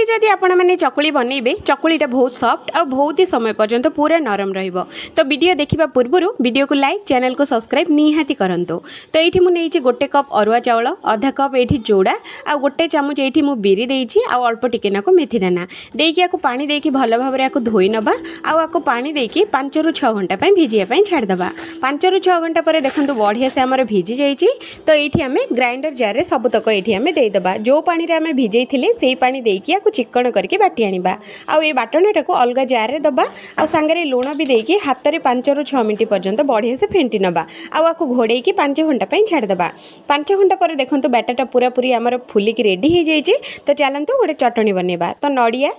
एमती जदि आपण मैंने चकुली बनइबे चकुलीटा बहुत सॉफ्ट और बहुत ही समय पर्यंत पूरा नरम रहिबो। तो वीडियो देखिबा पूर्वरु वीडियो को लाइक चैनल को सब्सक्राइब निहाती करंतु। तो एठी मु नेइछि गोटे कप अरुआ चावल आधा कप एठी जोड़ा आ गोटे चामच एठी मु बिरी देइछि आ अल्प टिके नाको मेथी दाना देइकि आको पानी देइकि भलो भाबरे आको धोई नबा आ आको पानी देइकि 5 रु 6 घंटा पय भिजिया पय छाड़ दबा। 5 रु 6 घंटा परे देखंतु बढ़िया से हमर भिजि जाइछि। तो एठी हमें ग्राइंडर जार रे सब तक एठी हमें देइ दबा। जो पानी रे हमें भिजै थिले सेही पानी देइकि आको चिक्कण करके बाटी आनिबा। आ ए बाटनाटा को अलगा जार रे दबा आ संगे लूण भी देइकि हाथ रे 5 रु 6 मिनिट पर्यंत बढ़िया से फेंटी नबा आ आको घोड़ेइकि 5 घंटा पय छाड़ दबा। 5 घंटा पर देखंतु बैटाटा पूरा पूरी हमर फुली की रेडी हो जाइछि। तो चलंतु गोटे चटनी बनेबा। तो नडिया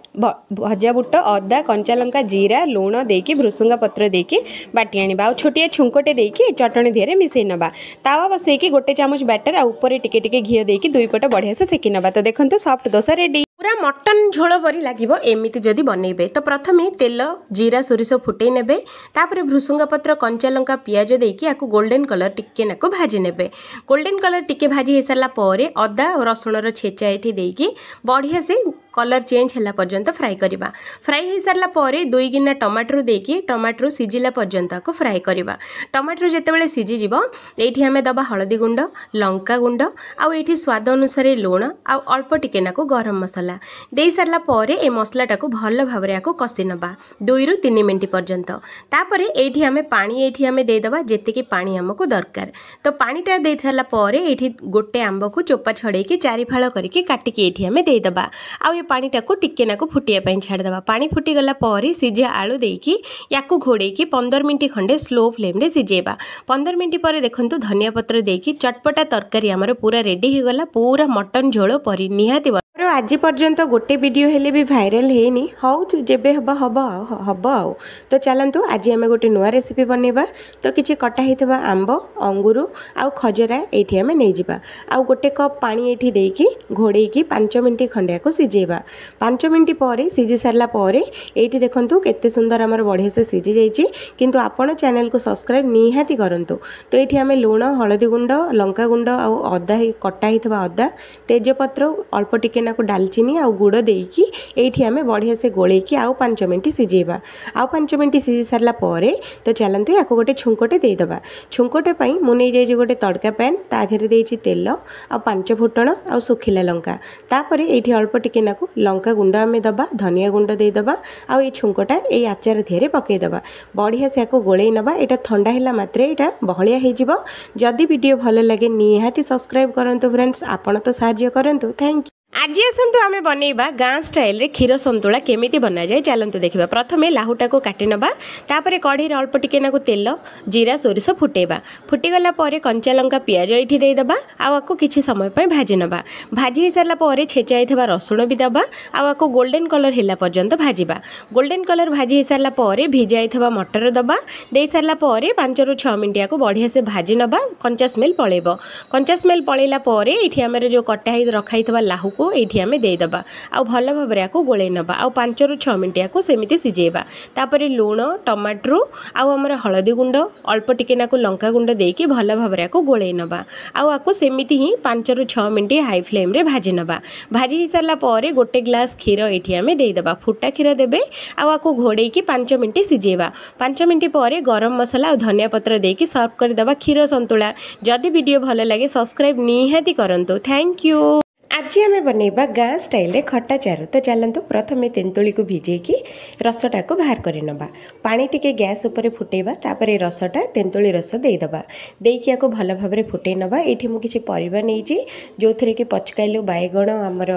भजा बुट अदा कंचा लंका जीरा लूण देइकि भृसुंगा पत्र देइकि बाटी आनिबा। आ छोटिया छुंकटे देइकि चटनी धिरे मिसै नबा। तावा बसैकि गोटे चामच बैटर आ ऊपर टिके टिके घी देइकि दुई पट बढ़िया से सेकी नबा। तो देखंतु सॉफ्ट डोसा रेडी। पूरा मटन झोल परी लागिबो एमिति जदि बनइबे। तो प्रथमे तेल जीरा सोरिष फुटै नेबे तापरे भृसुंगा पत्र कंचा लंका पियाज देइकि आकु गोल्डन कलर टिके नाको भाजी नेबे। गोल्डन कलर टिके भाजी हे सरला परे अदा और रसुण रो छेचा एठी देइकि बढ़िया से कलर चेंज होला पर्यंत फ्राई करबा। फ्राई हे सरला परे 2 गिना टमाटर देइकि टमाटर सिजिला पर्यंत आकु फ्राई करबा। टमाटर जेतेबेले सिजि जिवो एठी हमें दबा हळदी गुंड लंका गुंड आ एठी स्वाद अनुसार लूण आ अल्प टिके नाको गरम मसाला दे सारला परे ए मसलाटा को भल भाबरे आको कसी नबा 2 रु 3 मिनिट पर्यंत। तापरे एठी हमें पानी एठी हमें दे दबा जेतिकी पानी हमको दरकार। तो पानीटा दे सारला परे एठी गोटे आंब को चोपा छड़े के 4 फाळ करके काटिकी एठी हमें दे दबा। आ ए पानीटा को टिके नाको फुटिया पय छाड़ दबा। पानी फुटी गला परे सिझा आलू देइकी याकू घोड़ेकी 15 मिनिट खंडे स्लो फ्लेम रे सिझेबा। 15 मिनिट परे देखंतु धनिया पत्र देइकी चटपटा तरकारी हमर पूरा रेडी हो गला। पूरा मटन झोल परी निहाती आज पर्यंत गोटे वीडियो हेले भी भाइराल हेनी हौ जेबे हबा हबा हबा आउ। तो चलंतु आज आमे गोटे नुआ रेसिपी बनेबा। तो किछि कटा हितबा आंब अंगुरु आ खजरा एठी आमे नै जिबा आ गोटे कप पानी एठी देइकी घोड़ेकी 5 मिनिट खंडे को सिजेबा। 5 मिनिट परे सिजी सरला परे एठी देखंतु केते सुंदर हमर बढ़िया से सिजी जाइछि। किंतु आपण चैनल को सब्सक्राइब निहाती करंतु। तो एठी आमे लूण हळदी गुंड लंका गुंड आ अदा कटा हितबा अदा तेजपत्र अल्प टिके को डालचीनी आ गुड़ देइकी एठी हमें बढ़िया से गोलेकी आउ 5 मिनिट सिजेबा। आउ 5 मिनिट सिजी सरला परे तो चलंतु याको गोटे छुंकोटे दे दबा। छुंकोटे पई मु नै जाई गोटे तड़का पैन ता धेरे देइची तेल आ 5 फुटण आ सुखिला लंका तापरे एठी अल्प टिके नाको लंका गुंड हमें दबा धनिया गुंड दे दबा आ ए छुंकोटा ए आचार धेरे पके दबा। बढ़िया से याको गोलेई नबा। एटा ठंडा हैला मात्रे एटा बहलिया हे जिवो। जदि वीडियो भलो लागे निहाती सब्सक्राइब करंतु फ्रेंड्स। आपण तो सहाय्य करंतु। Thank you. आज आसतु आमे बनइबा गाँ स्टाइल रे क्षीर संतुला केमिति बना जाए चलंतु देखिबा। प्रथमे लाहुटा को काटि नबा तापरे कढ़ी रे अल्प टिके नाको तेल जीरा सोरिष फुटेबा। फुटी गला परे कंचा लंका पियाज एठी देइ दबा आ आको किछि समय पय भाजी नबा। भाजी हे सरला परे छेचा हितबा रसुण भी दबा आ आको गोल्डन कलर हैला पर्यंत भाजीबा। गोल्डन कलर भाजी हे सरला परे भिजा हितबा मटर दबा देइ सरला परे 5 रु 6 मिनिट याको बढ़िया से भाजी नबा। कंचा स्मेल पळेबो। कंचा स्मेल पळेला परे एठी हमरे जो कटा हि रखा हितबा लाहु को एठी हमें दे दबा आ भल भाबरे आको गोले नबा आ 5 रु 6 मिनिट याको सेमिति सिजेबा। तापरे लूण टमाटर आ हमर हळदी गुंड अल्प टिके नाको लंका गुंड देइकी भल भाबरे आको गोले नबा आ आको सेमिति ही 5 रु 6 मिनिट हाई फ्लेम रे भाजी नबा। भाजी hi सरला परे गोटे ग्लास क्षीर एठी हमें दे दबा। फुटा क्षीर देबे आ आको घोड़ेकी 5 मिनिट सिजेबा। 5 मिनिट परे गरम मसाला और धनिया पत्र देइकी सर्व कर दबा क्षीर संतुला। जदि वीडियो भलो लागे सब्सक्राइब निहाती करंतु। Thank you. आज आम बनइबा गाँ स्टाइल रे खट्टा चारू। तो चलंतु प्रथमे तेंतुली को भिजेकी रसटा को बाहर कर नबा। पानी टिके गैस ऊपर फुटेबा तापरे रसटा तेंतुली रस दे दबा। देइकी आको भल भाबरे फुटे नबा। एठी मु किछि परिबा नेइची जोथरे कि पचकाइलु बायगण हमर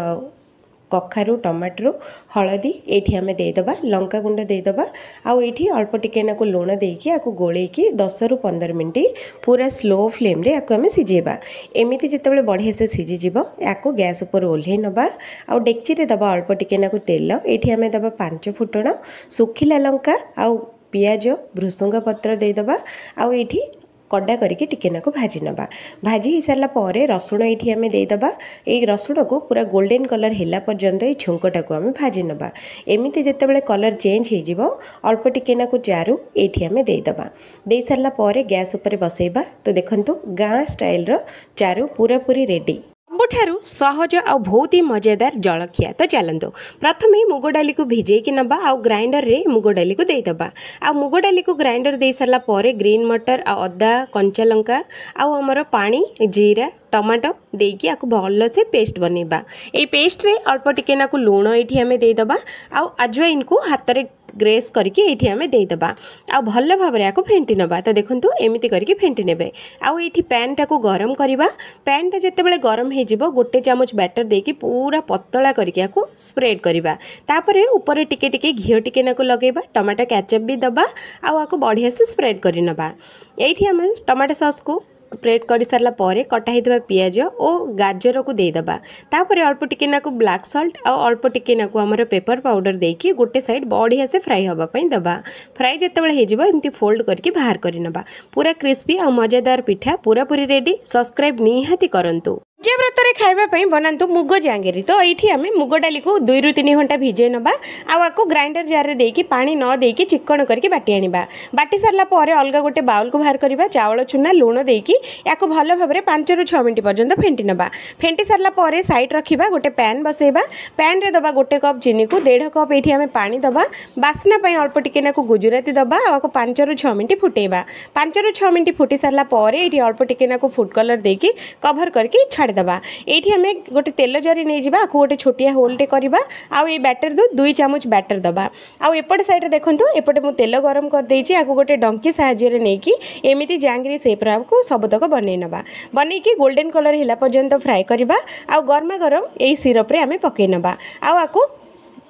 कखारु टमाटर हलदी एठी हमें दे दबा लंका गुंड दे दबा आउ एठी अल्प टिके नाको लूण देइकी आको गोलेकी 10 रु 15 मिनिट पूरा स्लो फ्लेम रे आको हमें सिजेबा। एमिति जेतेबेले बढ़िया से सिजी जिवो याको गैस ऊपर ओल्हे नबा आउ डेक्ची रे दबा अल्प टिके नाको तेल एठी हमें दबा 5 फुटण सुखिला लंका आउ पियाज भृसुंगा पत्र दे दबा आउ एठी कड़ा करके टिके नाको भाजी नबा। भाजी ही सारा पर रसुण ये आम देदबा। ये रसुण को पूरा गोल्डन कलर हैला पर्यंत ये छुंकटा को आम भाजी नबा। एमती जितेबाला कलर चेंज हो अल्प टिके नाको चारू ये आम देदबा। दे सारा गैस उपर बसैबा। तो देखंतु गाँ स्टाइल रो चारू पूरा पूरी रेडी। सबुठारु सहज आ बहुत ही मजेदार जलखिया। तो चलतु प्रथम मुग डाली को भिजेकी नबा आ ग्राइंडर रे मुग डाली को देदबा। आ मुग डाली को ग्राइंडर दे सारा पर ग्रीन मटर आ अदा कंचा लंका आमर पानी जीरा टमाटो देकी आपको भल से पेस्ट बनइबा। ये पेस्ट रे अल्प टिके नाकु लुण ये आम देदबा आ अजवाइन को हाथ में ग्रेस करके ये आम देदबा आ भल भाव में फेंटी नबा। तो देखंतु एमिति करके फेंटी नेबे। आउ एठी पैन टाको गरम करबा। पैन टा जेतेबेले गरम हे जिवो गोटे चामच बैटर देकी पूरा पतला करके आको स्प्रेड करबा। तापरे ऊपर टिके टिके घियो टिके नाको लगेबा। टमाटो केचप भी दबा आउ आको बढ़िया से स्प्रेड करि नबा। एठी आम टमाटो सॉस को स्प्रेड कर सारा पर कटा होता पियाज और गाजर को देदबा। तापर अल्प टिके नाकु ब्लैक सॉल्ट और अल्प टिके नाकु हमर पेपर पाउडर देकी गोटे साइड बढ़िया से फ्राई हवा पई दबा। फ्राई जेतेबेले हे जिवो एमती फोल्ड करके बाहर करि नबा। पूरा क्रिस्पी और मजेदार पिठा पूरा पूरी रेडी। सब्सक्राइब निहाती करंतु। व्रत में खावाई बनातु मुग जांगेरी। तो ये आम मुग डाली को 2 ରୁ 3 घंटा भिजे नबा। आपको ग्राइंडर जार देकी पानी न देकी चिकन करके बाटी आनिबा। बाटी सारा पर अलग गोटे बाउल को बाहर करबा। चावल चूना लुण देकी याको भल भाव में 5 ରୁ 6 मिनट पर्यंत फेंटी नबा। फेंटी सारा पर साइड रखिबा। गोटे पैन बसेबा। पैन रे दबा गोटे कप चीनी को 1.5 कप ये आम पानी दबा। बास्ना पई अल्प टिके नाकु गुजराती दबा। आपको 5 ରୁ 6 मिनट फुटेबा। 5 ରୁ 6 मिनट फुटी सारा पर ये अल्प टिके नाकु फूड कलर देकी कवर करके छाड़ी दबा। ये आम गोटे तेल जरी नहीं जावा। गोटे छोटिया होलटे करवा। आउ ये बैटर दो 2 चामच बैटर दबा। आउ एपटे साइड देखंतु एपटे मु तेल गरम कर देछि। आको गोटे डंकी सहायरे नेकी एमिति जांगरी शेप को सबतक बनै नबा। बनै की गोल्डन कलर हिला पर्यंत फ्राई करबा। आउ गरमा गरम एई सिरप रे आमे पकै नबा। आउ आको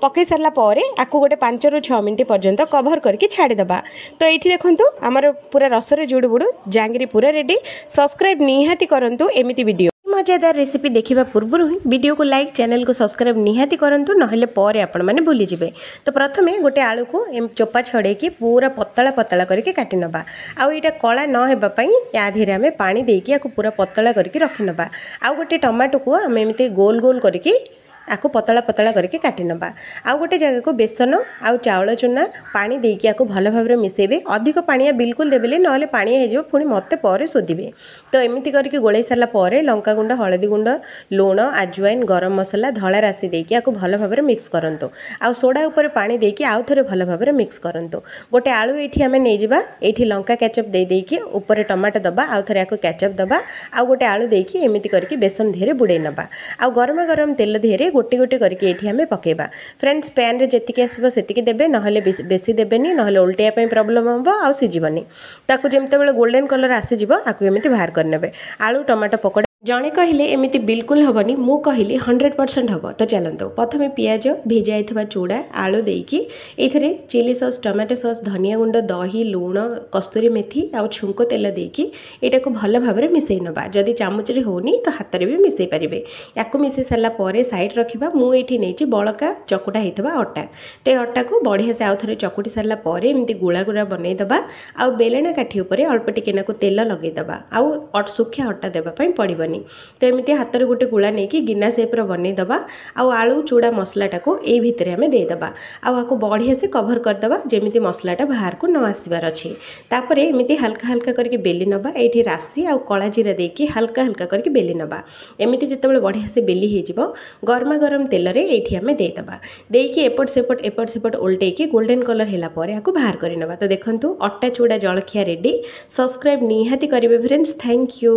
पकई सारा पर आपको गोटे 5 ରୁ 6 मिनट पर्यंत कवर करके छाड़ीदबा। तो ये देखो आमर पूरा रसर जुड़ बुड़ जांगरी पूरा रेडी। सब्सक्राइब निहाती करंतु एमिति वीडियो मजेदार रेसिपी देखा पूर्व ही वीडियो को लाइक चैनल को सब्सक्राइब निहाती करंतु नहले पर आपण माने भूली जिवे। तो प्रथमे गोटे आलू को चोपा छड़ेकी पूरा पतला पतला करके काटी नबा। आउ एटा कला न हेबा पई या धीरे आमे पानी देकी आको पूरा पतला करके रखि नबा। आउ गोटे टमाटो को आमे एमिते गोल गोल करके आपको पतला पतला करके काटी नबा। आउ गोटे जगह को बेसन आउ चावल चूना पानी देकी आपको भल भाव में मिसेबे। अधिक पानिया बिल्कुल देबेले नहले पानिया हे जिवो पुणी मते पर सोदिबे। तो एमिति करके गोळै सारा पर लंका गुंड हळदी गुंड लूण अजवाइन गरम मसला धला राशि देकी आपको भल भाव में मिक्स करंतु। आउ सोडा ऊपर पानी देकी आउ थरे भल भाव में मिक्स करंतु। गोटे आलू एठी आमे नै जिबा। एठी लंका केचप दे देकी ऊपर टमाटो दबा। आउ थरे आको केचप दबा। आउ गोटे आलू देकी एमिति करके बेसन धेरे बुडै नबा। आउ गरम गरम तेल धेरे गोटे गोटे करके ये आम पकेबा। फ्रेंड्स पैन रे जेतिकी आसीबो सेतिकी देबे नहले बेसी देबेनी नहले उल्टिया पई प्रॉब्लम हमबो आ सिजिबनी। ताकू जेमते बेले गोल्डन कलर आसी जिवो आकु एमिति बाहर करनेबे। आलू टमाटो पकोड़ा जणे कहले एमिति बिल्कुल हबनी मु कहली 100% हबो। तो चलंतो प्रथमे पियाज भिजाइथबा चूड़ा आलू देकी एथरे चिली सॉस टमाटो सॉस धनिया गुंड दही लूण कस्तूरी मेथी आ छुंको तेल देकी एटा को भल भाव में मिसई नबा। जदि चामच रे होनी तो हाथ रे भी मिसई परिबे। याको मिसई साला परे साइड रखिबा। मु एठी नेची बळका चकुटा हेतबा अटा। ते अटा को बढ़िया से आउ थरे चकुटी साला परे एमिति गुळा गुळा बनै दबा। आ बेलना काठी ऊपर अल्प टिके नाको तेल लगै दबा। आउ सुखिया अटा देबा पई पड़िबनी। तो एमती हाथ में गोटे गुला नहीं कि गिना सेप्र बन दबा। आलू चूड़ा मसलाटा को ये भितर आम देदबा। आपको बढ़िया से कभर करदबा जेमिति मसलाटा बाहर को न आसबार अच्छे। तापर एमती हल्का हल्का करके बेली नबा। ये राशि आ कला जीरा देकी हल्का हल्का करके बेली नबा। एमती जितेबाला बढ़िया से बेली हो गरमा गरम तेल रे ये आम देदबा। देकी एपट सेपट उल्टेकी गोल्डन कलर होला पर आपको बाहर कर नबा। तो देखंतु अट्टा चूड़ा जलखिया रेडी। सब्सक्राइब निहाती करेंगे फ्रेंड्स। Thank you.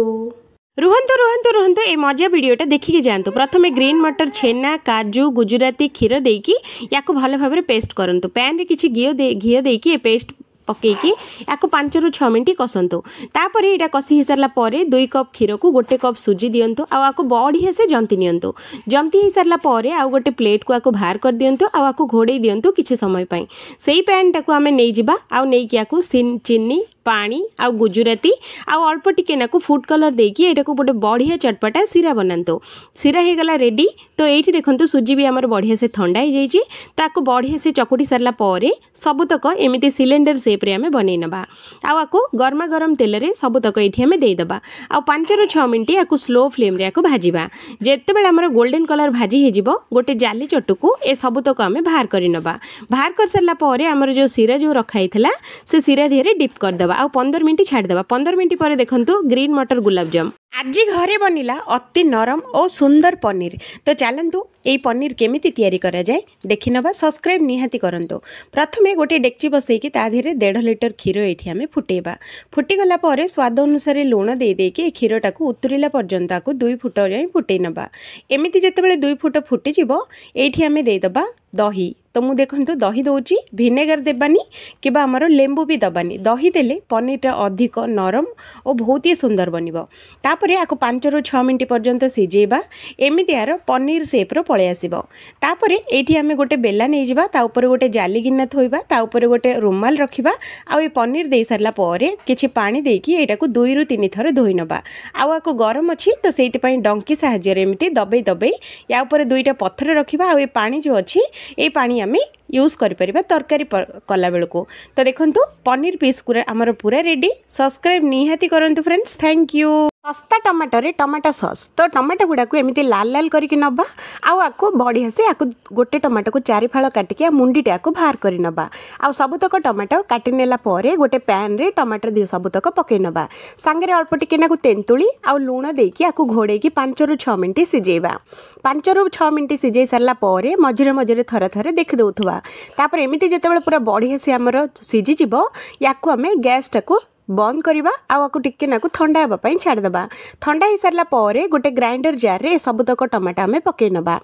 रुहंतु ए मजा वीडियोटा देखिए जातु। प्रथमे ग्रीन मटर छेना काजू गुजराती क्षीर देकी याको भल भाव में पेस्ट करंतु। पैन रे किछि घी देकी ए पेस्ट पकईकी या 5 ରୁ 6 मिनट कसंतु। तापर यहाँ कषि हो सारा 2 कप क्षीर को 1 कप सुजी दिंतु। आपको बढ़िया से जंती नियंतु। जंती हो सारा आउ गोटे प्लेट को आपको बाहर कर दिंतु। आपको घोड़े दिंतु किछि समय पई। सेई पैन टाको आमे नै जिबा। आउ नै कि आको चीनी पानी आउ गुजराती आउ अल्प टिके नाकु फूड कलर देकी एटा को गोटे बढ़िया चटपटा सीरा बनातु। सीरा हो गला रेडी। तो ये देखंतु सुजी भी आमर बढ़िया से ठंडा हो जाइए। ताको बढ़िया से चकुटी सारा पर सबुतक एमिति सिलेंडर शेप रे आमे बनै नबा। आको गरमा गरम तेल रे सबुतक ये आमे देदबा। आ 5 ରୁ 6 मिनट आको स्लो फ्लेम रे आको भाजिबा। जेतेबेले आमर गोल्डन कलर भाजी हे जिवो गोटे जाली चटुकू ए सबुतक आमे बाहर करि नबा। बाहर कर सारा पर आमर जो सीरा जो रखा हिथला से सीरा धीरे डिप कर दबा। आ 15 मिनट छाड़ दबा। 15 मिनट पर देखंतु ग्रीन मटर गुलाब जाम आज घरे बनिला अति नरम और सुंदर पनीर। तो चलतु यही पनीर केमिति तैयारी करा जाए देखि नबा। सब्सक्राइब निहाती करंतु। प्रथमे गोटे डेक्ची बसैकी ता धीरे 1.5 लिटर क्षीर ये आम फुटेबा। फुटीगला स्वाद अनुसार लुण दे क्षीरटा को उतुरला पर्यंत 2 फुट जाए फुटे नबा। एमती जिते 2 फुट फुटीज ये आम देदबा दही। तो मु देखु दही दौची भिनेगार देबानी कि आमर लेंबू भी दबानी। दही देले पनीरटा अधिक नरम और बहुत ही सुंदर बनिबो। तापरे आको 5 ରୁ 6 मिनट पर्यंत सिझेबा। एमिति यार पनीर सेप्र पळे आसीबो। तापरे एठी आमे गोटे बेला नै जिबा, ता ऊपर गोटे जाली गिन्ना थोइबा, ता ऊपर गोटे रुमाल रखिबा। आ ए पनीर दे सारला परे किछि पानी देकी एटाको 2 ରୁ 3 थर धोई नबा। आ आको गरम अछि तो सेति पई डंकी सहाय्य रे एमिति दबे दबे या ऊपर 2टा पत्थर रखिबा। आ ए पानी जो अछि ए पानी आमे यूज कर परिबा तरकारी कला बेलको। तो देखंतु पनीर पीस पूरा पूरा रेडी। सब्सक्राइब निहाती करंतु फ्रेंड्स। Thank you. सस्ता टमाटर रे टमाटो सॉस। तो टमाटो गुड़ा को एमती लाल लाल करके नबा। आको बढ़िया से आको गोटे टमाटो को 4 फाड़ काटिकी मुंडीटा को बाहर कर नबा। आ सबुतक टमाटो काटी नेला परे गोटे पैन रे टमाटर दी सबुतक पकई नबा। सांगरे अल्प टिके नाकु तेंतुली आ लूण देकी आको घोड़ेकी 5 ରୁ 6 मिनट सिझेबा। 5 ରୁ 6 मिनट सिझे सारला परे मझिरे मझिरे थरे थरे देखि दउथुवा। तापर एमिति जेतेबेले पूरा बढ़िया से हमर सिझी जिवो याकु हमें गैस टाको बंद करवा। आको टिके नाकु ठंडा हेबा पई छाड़ दबा। ठंडा हो सारला परे गोटे ग्राइंडर जार रे सबुतक टमाटो आमे पकई नबा।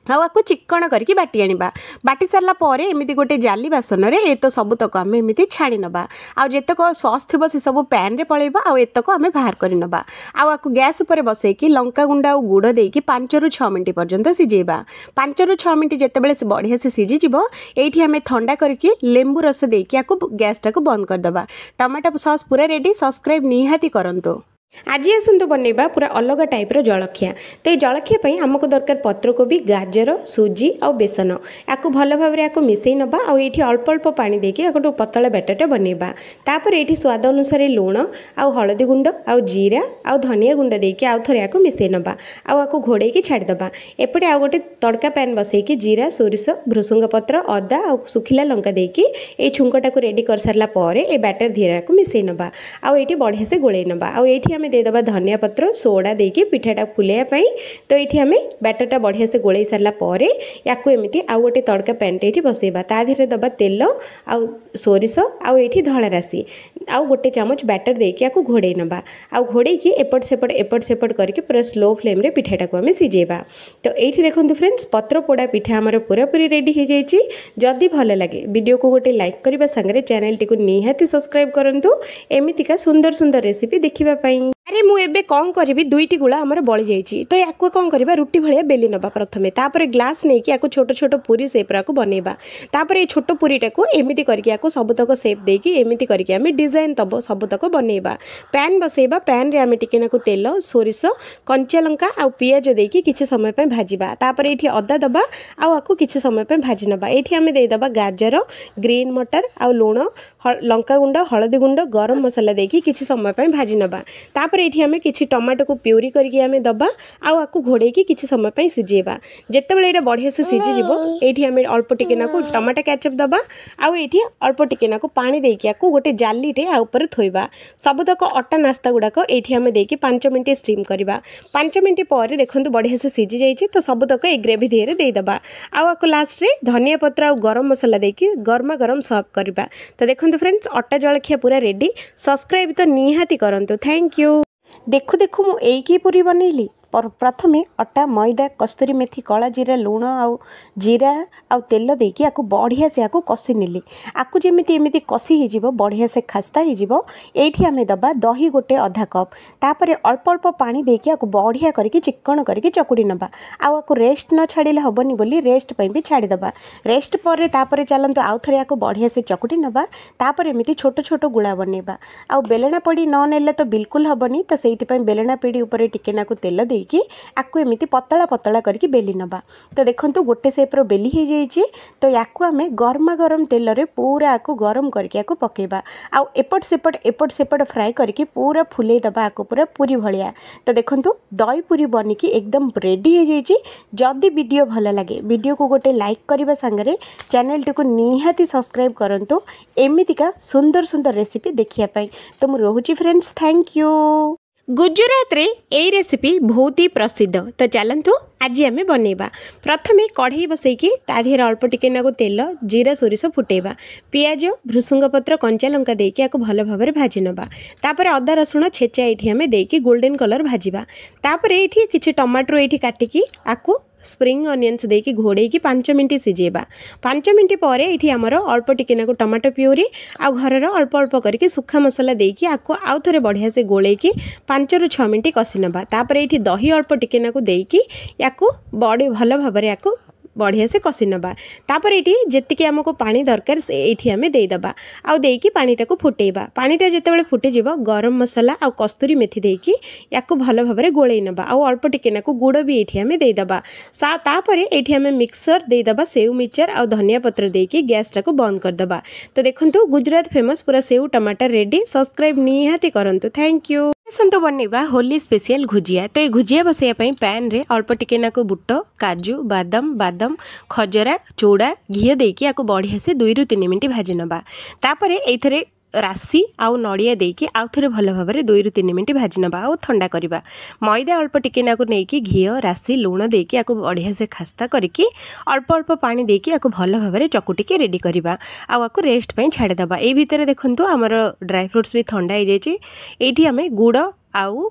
आको चिक्कण करके बाटी आनिबा। बाटी सारला परे एमिति गोटे जाली बासन रे ए तो सबुतक आमे एमिति छाड़ी नबा। आ जेतक सॉस थिबो से सब पैन रे पळेबा। आ एतक आमे बाहर करि नबा। आको गैस ऊपर बसैकी लंका गुंडा और गुड़ देकी 5 ରୁ 6 मिनट पर्यंत सिझेबा। 5 ରୁ 6 मिनट जेतेबेले से बढ़िया से सिझी जिवो एठी आमे ठंडा करके लेंबू रस देकी आको गैस टाको बंद कर दबा। टमाटो सॉस पूरा रेडी। सब्सक्राइब निहाती करंतु। आज आसतु बनइबा पूरा अलग टाइप्र जलखिया। तो ये जलखिया आमको दरकार पत्रकोबी, गाजर, सुजी और बेसन। आपको भल भाव में मिसई नबा। आठी अल्प अल्प पानी देके आपको पतला बैटरटा बनइबा। तापर ये स्वाद अनुसार लुण आउ हलदी गुंड आउ जीरा आउ धनिया गुंड देके आउ थरे आपको मिसई नबा। आको घोड़े छाड़ीदबा। एपटे आउ गोटे तड़का पैन बसैकी जीरा, सोरिष, भृसुंग पत्र, अदा और सुखिला लंका देकी ये छुंकटा को रेडी कर सारला परे ए बैटर धीरे को मिसई नबा। आठी बढ़िया से गोले नबा। आठी आम देदबा धनिया पत्र सोडा देकी पिठाटा फुलाइवाई। तो ये आम बैटरटा बढ़िया से गोल सारा पर या एमती आउ गोटे तड़का पैनटे ये बसैबा। ता धीरे दबा तेल आउ सोरिष आउ ये धला राशि आउ गोटे चामच बैटर देकी आको घोड़े नबा। आउ घोड़े की एपट सेपट करके पूरा स्लो फ्लेम रे पिठाटा को आम सिझेबा। तो ये देखो फ्रेंड्स पत्र पोड़ा पिठा आमर पूरापूरी रेडी हो जाइए। जदि भल लगे वीडियो को गोटे लाइक करने सांगे चैनल टी निहाती सब्सक्राइब करंतु एमितिका सुंदर सुंदर रेसिपी देखिबा पई। अरे मु एबे कौन करी दुईटी गुड़ा आमर बड़ी जाइए। तो या कौन करवा रुटी भाया बेली नबा प्रथमे। तापर ग्लास नहीं कि छोट छोट पूरी सेप्रा को बनइबा। तापर ये छोट पूरीटा को एमिति करके सबुतक सेप देकी एमिति करके आम डिजाइन तब सबुतक बनइबा। पैन बसैबा। पैन रे आम टिके नाकु तेल, सोरिष, कंचा लंका आउ पियाज देकी किछि समय पे भाजिबा। तापर एठी अदा दबा आउ आकु किछि समय पे भाजी नबा। एठी आम देदबा गाजर, ग्रीन मटर आउ लूण, लंका गुंड, हलदी गुंड, गरम मसला देकी किछि समय पे भाजी नबा। तापर एठी आमे किछि टमाटो को प्यूरी करके आमे दबा आउ आकु घोड़े की किछि समय पे सिझेबा। जेतेबेले एटा बढ़िया से सिझी जिवो एठी आमे अल्प टिके नाकु टमाटो केचप दबा आउ एठी अल्प टिके नाकु पानी देकी आकु गोटे जाली रे आ ऊपर थोइबा। सबुतक अटा नास्ता गुडाक एठी आमे देकी 5 मिनिट स्टीम करबा। 5 मिनिट पर देखंतु बढ़िया से सिझी जाइछि। तो सबुतक ए ग्रेवी धीरे दे दबा। आउ आकु लास्ट रे धनिया पत्र आउ गरम मसला देकी गरमा गरम सर्व करबा। तो देखंतु फ्रेंड्स अटा जलखिया पूरा रेडी। सब्सक्राइब तो निहाती करंतु। Thank you. देखु देखु मु एक ही पूरी बनैली। प्रथमे अटा, मैदा, कस्तूरी मेथी, कला जीरा, लुण आउ जीरा आउ तेल देकी आकु बढ़िया से आकु कषि नेली। आकु जेमिति एमिति कषि हे जिवो बढ़िया से खस्ता हे जिवो। एठी आमे दबा दही गोटे आधा कप। तापरे अल्प अल्प पानी देकी आकु बढ़िया करके चिक्कण करके चकुड़ी नबा। आउ आकु रेस्ट न छाड़िले हबनी बोली रेस्ट पई भी छाड़ी दबा। रेस्ट परे तापरे चलंतु आउ थरे आकु बढ़िया से चकुड़ी नबा। तापरे एमिति छोट छोट गुळा बनेबा। आउ बेलना पड़ी न नेले तो बिल्कुल हबनी। तो सेइति पई बेलना पीड़ी ऊपर टिके नाकु तेल देकी आकु एमिति पतला पतला करके बेली नबा। तो देखंतु गोटे सेप्र बेली हो जाइए। तो याकु आमे गरमा गरम तेल रे पूरा आकु गरम करके आकु पकेबा। आउ एपट सेपट फ्राए करके पूरा फुले दबा आकु पूरा पूरी भलिया। तो देखंतु दही पूरी बनिकी एकदम रेडी हो जाइए। जदि वीडियो भल लगे वीडियो को गोटे लाइक करबा संगे चैनल टी को निहाती सब्सक्राइब करंतु एमितिका सुंदर सुंदर रेसिपी देखिया पाई। तो मु रहूची फ्रेंड्स। Thank you. गुजरात रे ए रेसिपी बहुत ही प्रसिद्ध। तो चलतु आज आम बनइबा। प्रथमे कढ़ई बसैकी ताधीर अल्प टिके नागु तेल जीरा सोरिष फुटेबा, पियाज भृसुंग पत्र कंचा लंका देकी आको भल भाबरे भाजी नबा। तापर अदा रसुण छेचा एठी आमे देकी गोल्डन कलर भाजीबा। तापर एठी किछि टमाटो एठी काटिकी आको स्प्रिंग अनियंस देकी घोड़ेकी 5 मिनट सिझेबा। 5 मिनट पर ये आमर अल्प टिके नाकु टमाटो प्यूरी आ घर अल्प अल्प करके सुखा मसला देकी आको आउ थे बढ़िया से गोलेकी 5 ରୁ 6 मिनट कषि नबा। तापर ये दही अल्प टिके नाकु देकी याकु बड़े भल भाव याकु बढ़िया से कषि नबा। तापर ये जी आमको पानी दरकार से ये आम देदेबा आउ देकी पानीटा को फुटेबा। पानीटा जितेबाला फुटिଯିବ गरम मसला आ कस्तूरी मेथी देकी याकु भल भाव गोलई नबा आउ अल्प टिके नाकु गुड़ भी ये आम देदेबा। तापर ये आम मिक्सर देदेबा सेव मिक्सचर आ धनिया पत्र देकी गैस टाको बंद करदेबा। तो देखंतु गुजरात फेमस पूरा सेव टमाटर रेडी। सब्सक्राइब निहाती करंतु। Thank you. आसतु बनइबा होली स्पेशल घुजिया। तो ये घुजिया बसैया पैन रे अल्प टिके नाकु बुट काजू बादाम खजरा चूड़ा घी देकी आको बढ़िया से 2 ରୁ 3 मिनट भाजी नबा। तापर एथरे राशि आउ नड़िया देकी आउ थे भल भाव 2 ରୁ 3 मिनट भाजी नबा आउ ठंडा करवा। मैदा अल्प टिके नाकु नेकी घी राशि लुण देकी आको बढ़िया से खास्ता करके अल्प अल्प पानी देकी आको भल भाव चकुटिके रेडी करवा आउ आको रेस्ट पे छाड़देबा। ए भितर देखंतु आमर ड्राई फ्रूट्स भी ठंडा हो जाइए। एठी आमे गुड़ आउ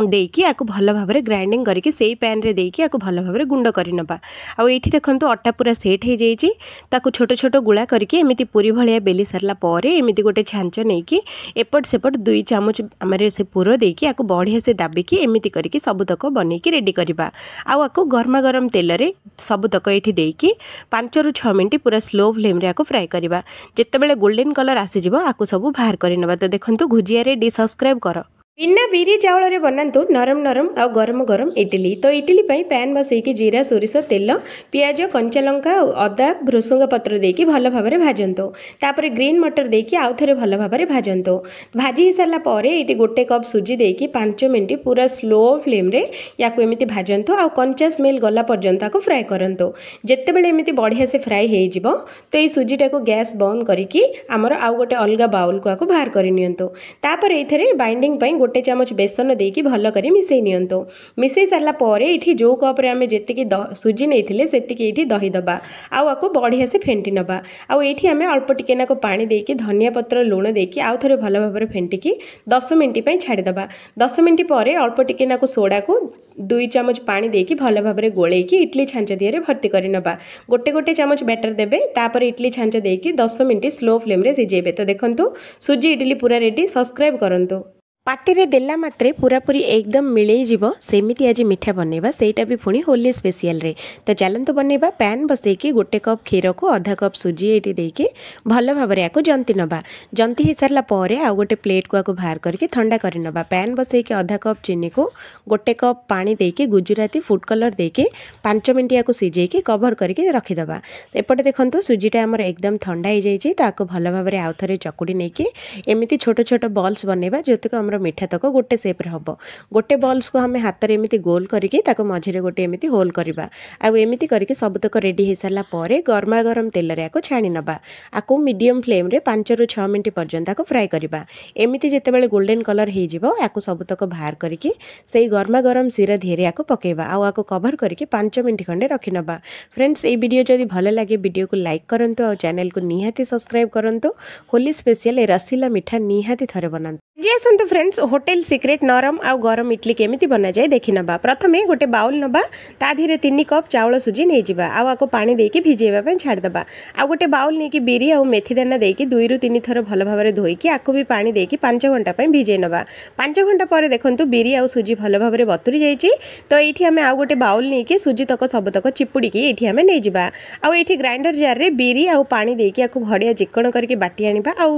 देकी आको भल भाव ग्राइंडिंग करके से पैन रे देकी आको भल भाव गुंड कर नबा। आउ एठी देखंतु अटा पूरा सेट हो जाइए। ताको छोट छोट गुला करके एमिति पूरी भलिया बेली सारला परे एमिति गोटे छांच नेकी एपट सेपट 2 चामच आमरे से पूर देकी आको बढ़िया से दाबिकी एमिति करके सबुतक बनैकी रेडी करबा। आउ आको गरमा गरम तेल रे सबुतक एठी देकी 5 ରୁ 6 मिनट पूरा स्लो फ्लेम रे आको फ्राई करबा। जेतेबेले गोल्डन कलर आसी जिवो आको सब बाहर कर नबा। तो देखंतु घुजिया रेडी। सब्सक्राइब कर। बिना बिरी चाउल रे बनातु नरम नरम आ गरम गरम इडली। तो इडली पई पैन बसैकी जीरा सोरिष तेल पियाज कंचा लंका अदा भृसुंग पत्र देकी भल भाव भाजंतु। तापर ग्रीन मटर देकी आउ थे भल भाव भाजंतु। भाजी सारा पर ये गोटे कप सुजी देकी 5 मिनट पूरा स्लो फ्लेम रे याकु एमिति भाजंतु आउ कंचा स्मेल गला पर्यंत आको फ्राई करंतु। जेतेबेले एमिति बढ़िया से फ्राई हो जिवो तो ये सुजीटा को गैस बंद करिकी आमर आउ गोटे अलगा बाउल को आको बाहर कर नियंतु। तापर एथरे बाइंडिंग पई गोटे चामच बेसन देकी भल करी मिसई नियंतु। मिसई सारा पर ये जो कप रे आमे जेतिकी सुजी नैथिले सेतिकी एठी दही दबा आउ आको बढ़िया से फेंटी नबा। आउ एठी आमे अल्प टिके नाको पानी देकी धनिया पत्र लुण देकी आउ थरे भल भाव फेंटिकी 10 मिनट पई छाड़ी दबा। 10 मिनट पर अल्प टिके नाको सोडा को 2 चामच पानी देकी भल भाव गोलेकी इडली छांच दिहरे भर्ती करि नबा। गोटे गोटे चामच बैटर देबे। तापर इडली छांच देकी 10 मिनट स्लो फ्लेम रे सिझेबे। तो देखंतु सुजी इडली पूरा रेडी। सब्सक्राइब करंतु। पार्टी रे देला मात्रे पूरा पूरी एकदम मिलई जीवो सेमिति आज मिठा बनइबा सेटा भी पुणी होली स्पेशल रे। तो चलंतु बनइबा। पैन बसैकी गोटे कप क्षीर को आधा कप सुजी एटी देकी भल भाव याको जंती नबा। जंती हो सारा पर आ गोटे प्लेट को आको बाहर करके ठंडा कर नबा। पैन बसैकी आधा कप चीनी को गोटे कप पानी देकी गुजराती फूड कलर देकी 5 मिनट याको सिझेकी कवर करके रखिदबा। एपटे देखंतु सुजीटा आमर एकदम ठंडा हो जाइए। ताको भल भाव आउ थे चकुड़ी नेकी एमिति छोट छोट बॉल्स बनइबा जोतक आमर मिठा तक गोटे सेप रे हबो। गोटे बॉल्स को हमें हाथ रे एमिति गोल करके ताको मझिरे गोटे एमिति होल करबा। आ एमिति करके सबतक रेडी हो सारा पर गरमा गरम तेल रे आको छाणी नबा। आको मीडियम फ्लेम रे 5 ରୁ 6 मिनट पर्यंत आको फ्राई करबा। एमिति जेतेबेले गोल्डन कलर हे जिवो आको सबतक बाहर करके सेई गरमा गरम सिरा धीरे आको पकेबा आ आको कवर करके 5 मिनट खंडे रखि नबा। फ्रेंड्स ए वीडियो जदि भल लागे वीडियो को लाइक करंतु और चैनल को निहाती सब्सक्राइब करंतु। होली स्पेशल रसीला मिठा निहाती थरे बनांतु। जे आसंतु फ्रेंड्स होटल सीक्रेट नरम आ गरम इडली केमिति बना जाए देखि नबा। प्रथमे गोटे बाउल नबा। ता धीरे 3 कप चाउल सुजी नै जिबा आ आको पानी देकी भिजेबा पे छाड़ दबा। आ गोटे बाउल नेकी बिरी आ मेथी दाना देकी 2 ରୁ 3 थर भल भाव धोईकी आको भी पानी देकी 5 घंटा पे भिजे नबा। 5 घंटा पर देखंतु बिरी आ सुजी भल भाव बतुरी जाइए। तो एठी हमें आ गोटे बाउल नेकी सुजी तक सबतक चिपुड़ी की एठी हमें नै जिबा। आ एठी ग्राइंडर जार रे बिरी आ पानी देकी आको भड़िया चिकण करके बाटी आनिबा आ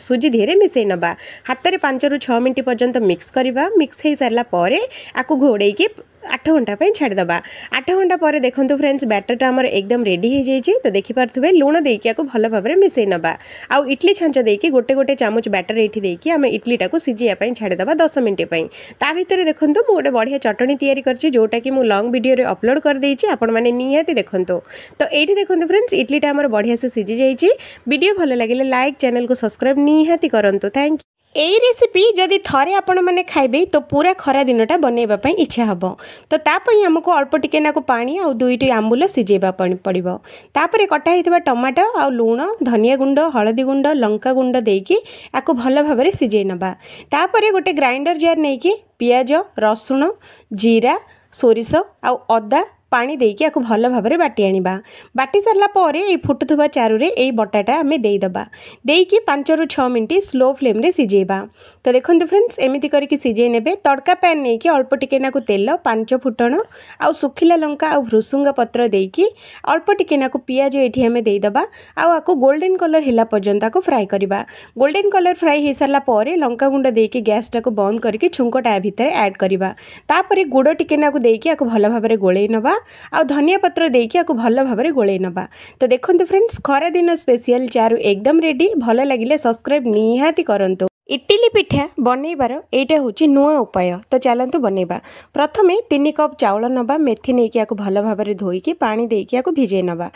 सुजी धीरे मिसई नबा। हाथ रे 5 ରୁ 6 मिनट पर्यंत मिक्स करवा। मिक्स हो सारा पर आको घोड़ेकी 8 घंटा पे छाड़देबा। 8 घंटा पर देखंतु फ्रेंड्स बैटरटा आमर एकदम रेडी हो जाइए। तो देखिपे लुण देकी भल भाव मिसई नबा। आउ इडली छांच देकी गोटे गोटे चामच बैटर एठी देकी आम इडलीटा को सिझाइया छाड़देबा 10 मिनट पई। ता भितर देखंतु मु गोटे बढ़िया चटनी तैयारी करछि जोटा कि मु लॉन्ग वीडियो रे अपलोड कर देछि। आपण माने निहाती देखंतु। तो एठी देखंतु फ्रेंड्स इडलीटा आमर बढ़िया से सिझी जाइए। वीडियो भल लागिले लाइक चैनल को सब्सक्राइब निहाती करंतु। Thank you. यही रेसिपी जदि थरे आपण मैंने खाइबे तो पूरा खरा दिनटा बनइबा इच्छा हम। तो तापई आमको अल्प टिके नाकु पानी आ दुईटी आंबुल सिझेबा पड़िबो। तापरे कटा हितबा टमाटो आ लूण धनिया गुंड हलदी गुंड लंका गुंड देकी आको भल भाबरे सिझेई नबा। तापरे गोटे ग्राइंडर जार नेकी पियाज रसुण जीरा सोरिष आ अदा पानी देकी आको भल भाबरे बाटी आनिबा। बाटी सारला परे ए फुटुथुबा चारु रे ए बटाटा आमे देई दबा। देकी 5 रु 6 मिनिट स्लो फ्लेम रे सिझेबा। तो देखंतु फ्रेंड्स एमिति करके सिझेई नेबे। तड़का पैन नेकी अल्प टिके नाकु तेल 5 फुटण आ सुखिला लंका आ भृसुंगा पत्र देकी अल्प टिके नाकु पियाज एठी आमे देई दबा। आ आको गोल्डन कलर हिला पर्यंत आको फ्राई करबा। गोल्डन कलर फ्राई हे सारला परे लंका गुंड देकी गैस टाको बंद करके छुंकटा भितर ऐड करबा। तापरे गुड़ टिके नाकु देकी आको भल भाबरे गोळेई नबा आ धनिया पत्र देकी आको भल भाबरे गोळेई नबा। तो देखंतु फ्रेंड्स खरा दिन स्पेशल चारु एकदम रेडी। भल लागिले सब्सक्राइब निहाती करंतु। इडली पिठा बनइबार एटा होची नुआ उपाय। तो चलतु बनइबा। प्रथमे 3 कप चाउल नबा। मेथी नेकी आको भल भाबरे धोईकी पानी देकी आको भिजेई नबा।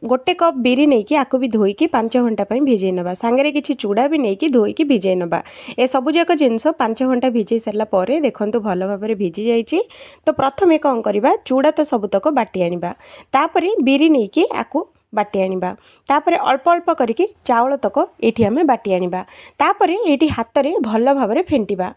1 कप बिरी नेकी आको भी धोईकी 5 घंटा पई भिजेई नबा। सांगरे किछि चूड़ा भी नेकी धोईकी भिजेई नबा। ए सबु जाक जिंस 5 घंटा भिजेई सरला परे देखंतु भल भाबरे भिजी जाईची। तो प्रथमे कोन करबा चूड़ा तो सबुतक बाटी आनिबा। तापरे बिरी नेकी आको बाटी आनिबा। तापरे अल्प अल्प करके चाउल तक एठी आमे बाटी आनिबा। तापरे एठी हाथ रे भल भाबरे फेंटिबा।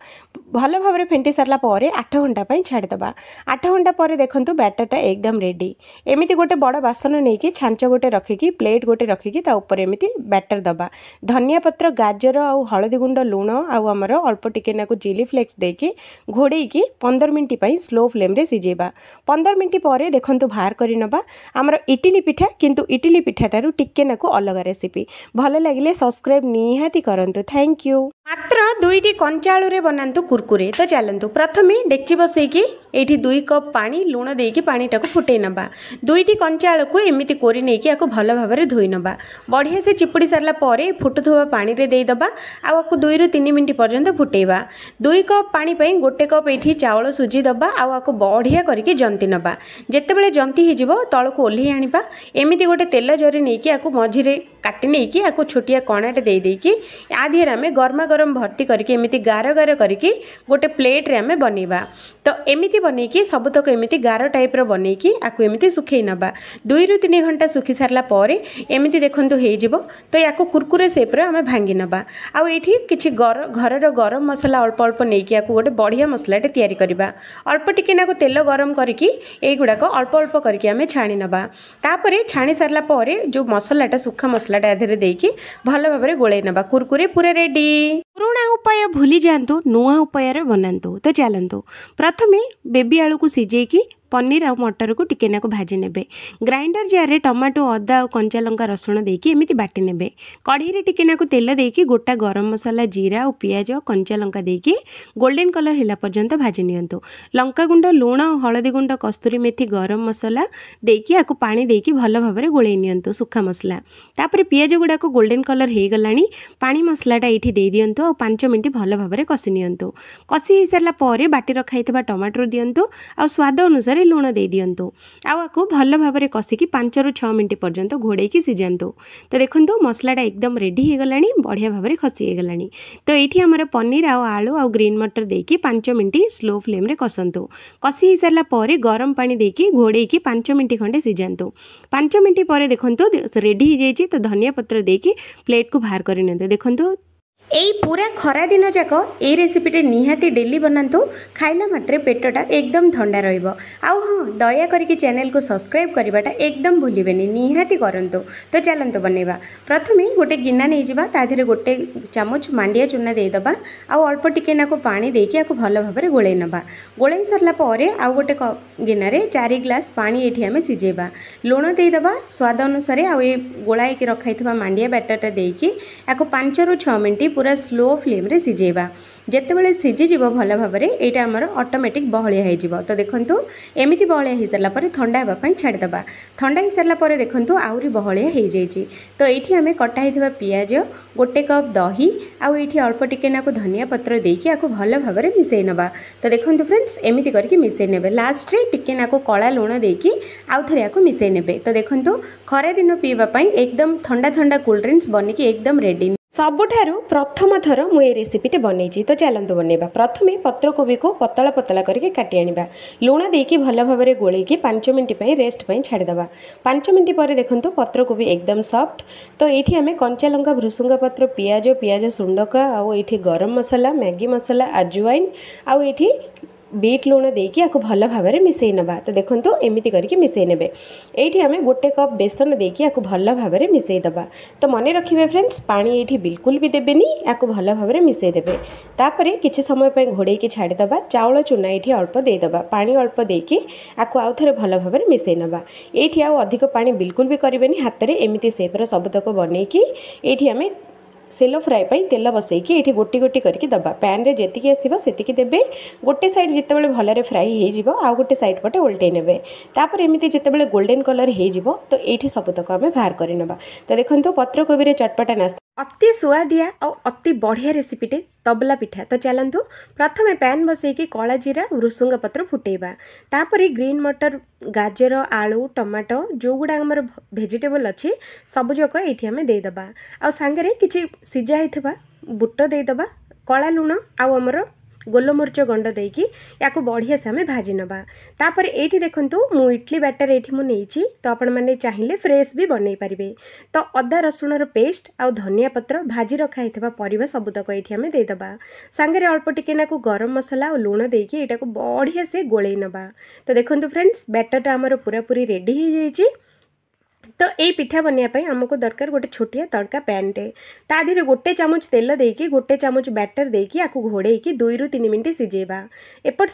भल भाबरे फेंटी सरला परे 8 घंटा पई छाडी दबा। 8 घंटा परे देखंतु बैटरटा एकदम रेडी। एमिति गोटे बड़ बासन नेकी छांच गोटे रखिकी प्लेट गोटे रखिकी ता ऊपर एमिति बैटर दबा। धनिया पत्र गाजर आ हळदी गुंड लूण आ हमर अल्प टिके नाकु चिली फ्लेक्स देकी घोड़ेकी 15 मिनिट पई स्लो फ्लेम रे सिजेबा। 15 मिनिट परे देखंतु बाहर करि नबा। हमर इडली पिठा किंतु इडली पिठाटारू टिके नाकु अलग रेसिपी। भल लागिले सब्सक्राइब निहाती करंतु। Thank you. मात्र 2टी कंचा आलू रे बनांतु कुरकुरे। तो चलंतु प्रथमे डेक्ची बसैकी एठी 2 कप पानी लूण देकी पानी टाको फुटै नबा। 2टी कंचा आलू को एमिति कोरी नेकी आको भल भाबरे धोई नबा। बढ़िया से चिपुड़ी सरला परे फुटुथुवा पानी रे देई दबा। आ आको 2 रु 3 मिनिट पर्यंत फुटैबा। 2 कप पानी पई 1 कप एठी चावल सुजी दबा। आ आको बढ़िया करके जंती नबा। जेतेबेले जंती हे जिवो तळको ओल्ही आनिबा। एमिति गोटे तेल जरी नेकी आको मझिरे काटी नेकी आको छोटिया कणाटे देई देकी आ दिहर आमे गरमा गरम भर्ती करके एमिति गार गार करके गोटे प्लेट रे आमे बनेबा। तो एमिति बनेकी सबुतक एमिति गार टाइप रो बनेकी आको एमिति सुखै नबा। 2 रु 3 घंटा सुखी सारला परे एमिति देखंतु हे जिवो। तो याको कुरकुरे शेप रे आमे भांगी नबा। आ एठी किछि घरर गरम मसला अल्प अल्प नेकी आको गोटे बढ़िया मसलाटे तयारी करबा। अल्प टिके नाको तेल गरम करके ए गुडाको अल्प अल्प करके आमे छाणी नबा। तापरे छाणी सारला परे जो मसलाटा सुखा मसलाटा आधरे देकी भल भाबरे गोळेई नबा। कुरकुरे पूरा रेडी। पुराणा उपाय भूली जातु नुआ उपाय रे बनातु। तो चलतु प्रथमे बेबी आलू को सिजेकी पनीर आ मटर को टिके नाको भाजी नेबे। ग्राइंडर जार टमाटो अदा और कंचा लंका रसुण देकी एमिति बाटी नेबे। कढ़ी रे टिके नाको तेल देकी गोटा गरम मसला जीरा और पियाज कंचा लंका देकी गोल्डन कलर हिला पर्यंत भाजी नियंतु। लंका गुंड लूण और हळदी गुंड कस्तूरी मेथी गरम मसला देकी आको पानी देकी भल भाबरे गोळेई नियंतु सुखा मसला। तापरे पियाज गुडा को गोल्डन कलर हे गलानी पानी मसलाटा एठी देई दियंतु और 5 मिनिट भल भाबरे कसी नियंतु। कसी हे सरला परे बाटी रखाइतबा टमाटर दियंतु और स्वाद अनुसार लूण दे दियंतु। आको भल भाबरे कसिकी 5 रु 6 मिनिट पर्यंत घोड़ेकी सिझांतु। तो देखंतु मसलाटा एकदम रेडी हे गलानी बढ़िया भाबरे खसी हे गलानी। तो एठी हमर पनीर आ आलू आ ग्रीन मटर देकी 5 मिनिट स्लो फ्लेम रे कसंतु। कसी हे सरला परे गरम पानी देकी घोड़ेकी 5 मिनिट खंडे सिझांतु। 5 मिनिट परे देखंतु रेडी हे जाईची। तो धनिया पत्र देकी प्लेट को बाहर करि नंतु। देखंतु एई पूरा खरा दिन जाक ए रेसिपीटे निहाती डेली बनातु। खाइला मात्रे पेटटा एकदम ठंडा रहिबो। आउ हाँ दया करके चैनल को सब्सक्राइब करवाटा एकदम भूलिबेनी निहाती करंतु। तो चलंतु बनेबा। प्रथमे गोटे गिना नै जिबा ता धीरे गोटे चामच मांडिया चूना दे दबा। आउ अल्प टिके नाको पानी देकी आको भल भाबरे गोळेई नबा। गोळेई सरला परे आउ गोटे गिना रे 4 ग्लास पानी एठी हमें सिजेबा। लूण दे दबा स्वाद अनुसार। आउ ए गोळाई के रखाइथबा मांडिया बैटरटा देकी आको 5 रु 6 मिनिट पूरा स्लो फ्लेम रे सिजेबा। जेतेबेले सिझी जिवो भल भाबरे एटा हमर ऑटोमेटिक बहलिया हे जिवो। तो देखंतु एमिति बहलिया हे सरला परे ठंडा हेबा पई छाडी दबा। ठंडा हे सरला परे देखंतु आउरी बहलिया हे जाईची। तो एठी हमें कटा हेथिबा पियाज 1 कप दही आ एठी अल्प टिके नाको धनिया पत्र देकी आको भल भाबरे मिसेई नबा। तो देखंतु फ्रेंड्स एमिति करके मिसेई नेबे। लास्ट रे टिके नाको कळा लूण देकी आउ थरे आको मिसेई नेबे। तो देखंतु खरा दिन पीबा पई एकदम ठंडा ठंडा कोल्ड ड्रिंक्स बनिकी एकदम रेडी। सबुठारु प्रथम थर मु ये रेसिपीटे बनई तो चलतु बनइबा। प्रथमे पत्रकोबी को पतला पतला करके काटी आनिबा। लुण देकी भल भाव में गोलैकी 5 मिनट रेस्ट छाड़ीदबा। 5 मिनट पर देखंतु पत्रकोबी एकदम सॉफ्ट। तो ये आम कंचा लंका भृसुंगा पत्र पियाज सुंडका आउ ये गरम मसला मैगी मसला अजवाइन आउ ये बीट लुण देकी आपको भल भाव में मिसई नवा। तो देखो एमती करके मिसई ने ये आम गोटे कप बेसन देकी आपको भल भाव में मिसई दबा। तो मन रखिए फ्रेंड्स पानी ये बिल्कुल भी देवेनि आपको भल भाव में मिसई देवे। तापर किसी समय पर घोड़े छाड़ीदबा। चाउल चूना ये अल्प देदबा पानी अल्प देकी आपको आउ थे भल भाव में मिसई नवा। ये आउ अधिक पानी बिल्कुल भी करेंगे हाथ में एमती सेप्र सबतक बनईकी ये आम सेलो फ्राए पाई तेल बसैकी ये गोटी गोटी करके दबा। पैन रे जेतिकी आसीबो सेतिकी देबे। गोटे साइड जितेबाला भलरे फ्राई हो जिवो आउ गोटे साइड पटे उल्टे नेबे। तापर एमिति जितेबाला गोल्डन कलर हो जिवो तो एठी सबतक आमे बाहर करि नबा। तो देखंतु पत्रकोबी रे चटपटा नास्ता अति सुआदिया और अति बढ़िया रेसिपीटे तबला पिठा। तो चलतु प्रथमे पैन बसैकी कला जीरा भृसुंगा पत्र फुटेबा। तापर ग्रीन मटर गाजर आलू टमाटो जो गुड़ा आमर भेजिटेबल अच्छी सबुजक ये आम देदबा। आ सांगरे किछि सिझा हिथबा बुट देदबा कला लुण आउ आमर गोलमरीच गंड देकी या बढ़िया से आम भाजी नवा। तापर ये देखंतु मु इडली बैटर ये मुझे तो आपण मैंने चाहिए फ्रेश भी बनई पारे। तो अदा रसुण पेस्ट आउ धनिया पत्र भाजी रखाई परिवा सबुतक ये आम देदबा। सांगरे अल्प टिके नाकु गरम मसला और लुण देकी ये बढ़िया से गोलई नवा। तो देखंतु फ्रेंड्स बैटरटा आमर पूरा पूरी रेडी हो जाइए। तो ये पिठा बनवाई आमको दरकार गोटे छोटिया तड़का पैनटे ता देहरे गोटे चामच तेल देकी गोटे चामच बैटर देकी आपको घोड़ेकी 2 ରୁ 3 मिनट सिझेबा। एपट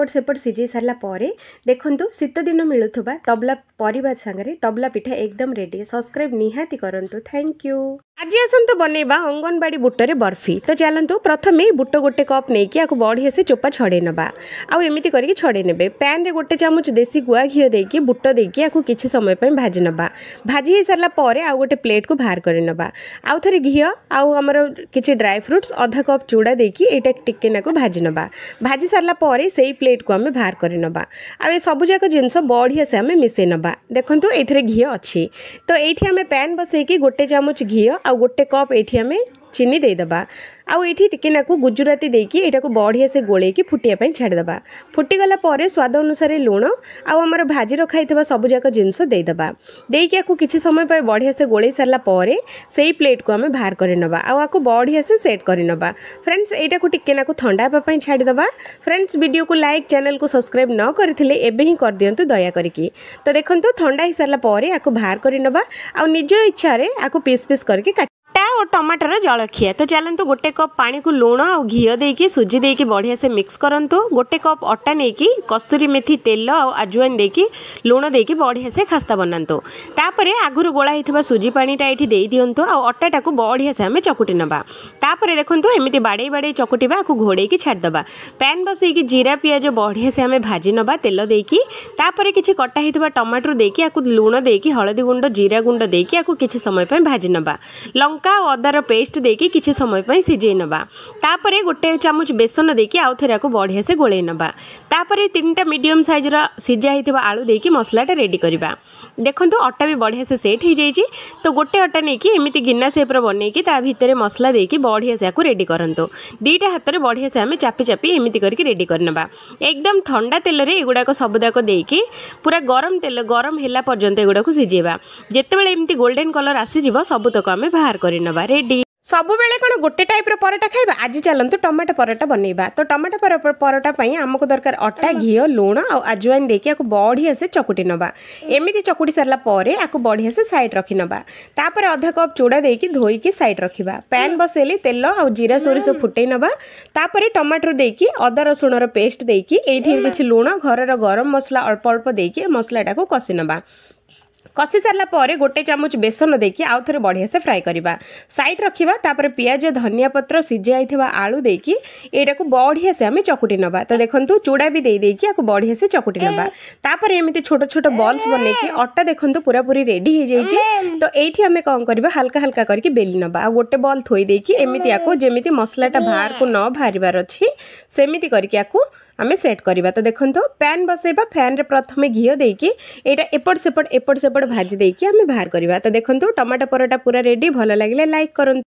सेपट सिझे सारा पर देखंतु शीत दिन मिलुथबा तबला परिवार सांगरे तबला पिठा एकदम रेडी। सब्सक्राइब निहाती करंतु। Thank you. आज आसतु बनइबा अंगनवाड़ी बुटरे बर्फी। तो चलतु प्रथमे बुट गोटे कप नहीं आपको बढ़िया से चोपा छड़े नवा आउ एमती करके छड़े ने। पैन रे गोटे चामच देसी गुआ घी देकी बुट देकी आपको किसी समय पर भाजी नवा। भाजी हो सारा पर आउ गोटे प्लेट को बाहर कर नवा। आउ थे घी आउ आमर किसी ड्राई फ्रुट्स आधा कप चूड़ा देकी एटा टिके नाको भाजी नवा। भाजी सारा पर से प्लेट को आम बाहर कर नवा। आ सब जाक जिनस बढ़िया से आम मिसई नवा। देखंतु एथिरे घी अच्छी। तो ये आम पैन बसैकी गोटे चामच घी आ गोटे कप ये आम चीनी देदबा। आउ ये टिके नाकु गुजराती देकी एटा को बढ़िया से गोलैकी फुटिया छाड़ीदबा। फुटीगला पर स्वाद अनुसार लुण आउ आमर भाजी रखाई सबुजाक जिनस देदबा। देकी आपको किसी समय पर बढ़िया से गोलई सारा पर से प्लेट को आम बाहर कर नवा आउ आपको बढ़िया से सेट कर नवा। फ्रेंड्स एटा को टिके नाकु ठंडा होगा छाड़ीदबा। फ्रेंड्स वीडियो को लाइक चैनल को सब्सक्राइब न करथिले एबे ही कर दियंतु दया करके। तो देखंतु ठंडा हो सारा पर आपको बाहर कर नवा आउ निज इच्छा रे आपको पीस पीस करके और टमाटर जलखिया। तो चलतु गोटे कप पानी को लुण और घी देकी सुजी देकी बढ़िया से मिक्स करंतु। गोटे कप अटा नहीं कस्तूरी मेथी तेल और अजवाइन देकी लुण देकी बढ़िया से खास्ता बनातु। तापर आगुरी गोला होता सुजी पानीटा ये दे दिंतु और अटाटा को बढ़िया से आम चकुटी नवा। तापर देखंतु एमती बाड़े बाड़े चकुटिबा आपको घोड़ेकी छाड़ीदबा। पैन बसैकी जीरा पियाज बढ़िया से आम भाजी नवा तेल देकी। तापर किसी कटा होता टमाटर देकी आपको लुण देकी हलदी गुंड जीरा गुंड देकी आपको किसी समय पर भाजी नवा। लंका अदार पेस्ट देकी किसी समय पर सिझे नवा। तापर गोटे चामच बेसन देकी आउ थे बढ़िया से गोलई नवा। तापर 3टा मीडियम साइज सिझा होता आलू देकी मसलाटा रेडी करवा। देखंतु अटा भी बढ़िया से सेट हो जाइए। तो गोटे अटा नहीं एमती गिना सेप्र बनईकी ता भितर मसला देकी बढ़िया से आपको रेडी करंतु। 2टा हाथ में बढ़िया से आम चापी चापी एमती करके रेडी करनबा। एकदम ठंडा तेल रे एगुड़ाक सबुदाक देकी पूरा गरम तेल गरम होला पर्यंत एगुड़ाक सिझेबा। जेतेबेले एमती गोल्डन कलर आसीजिवो सबुतक आम बाहर करनबा। रेडी सब बेले कौन गोटे टाइप परोटा खाइबा। आज चलतु टमाटो परोटा बनइबा। तो टमाटो परोटा आमको दरकार अटा घी लुण और अजवाइन देकी आपको बढ़िया से चकुटी नवा। एमती चकुटी सारा पर आपको बढ़िया से साइड रखी नवा। तापर आधा कप चूड़ा देकी धोईकी साइड रखिबा। पैन बसैली तेल और जीरा सोरिष फुटई नवा। तापर टमाटर देकी अदा रसुण पेस्ट देकी एठी किछि लुण घरर गरम मसला अल्प अल्प देकी मसलाटा को कषि नवा। कषि सारा पर गोटे चामच बेसन देकी आउ थे बढ़िया से फ्राए करवा साइड रखा। तापर पियाज धनिया पत्र सिझाई आलू देकी एटा को बढ़िया से आम चकुटी नवा। तो देखंतु चूड़ा भी दे देकी आपको बढ़िया से चकुटी नवा। तापर एमती छोट छोट बॉल्स बनैकी अटा देखंतु पूरा पूरी रेडी हो जाइए। तो एठी आम कौन करबा हल्का हल्का करके बेली नवा। आ गोटे बॉल थोई देकी एमती आको जेमिति मसलाटा बाहर को न बाहरिबार अछि सेमिति करके आको आमे सेट करवा। तो देखंतु पैन बसैबा। फैन रे प्रथमे घी देकी एटा एपट सेपट भाजी देकी आमे बाहर करवा। तो देखंतु टमाटो परोटा पूरा रेडी। भल लागिले लाइक करंतु।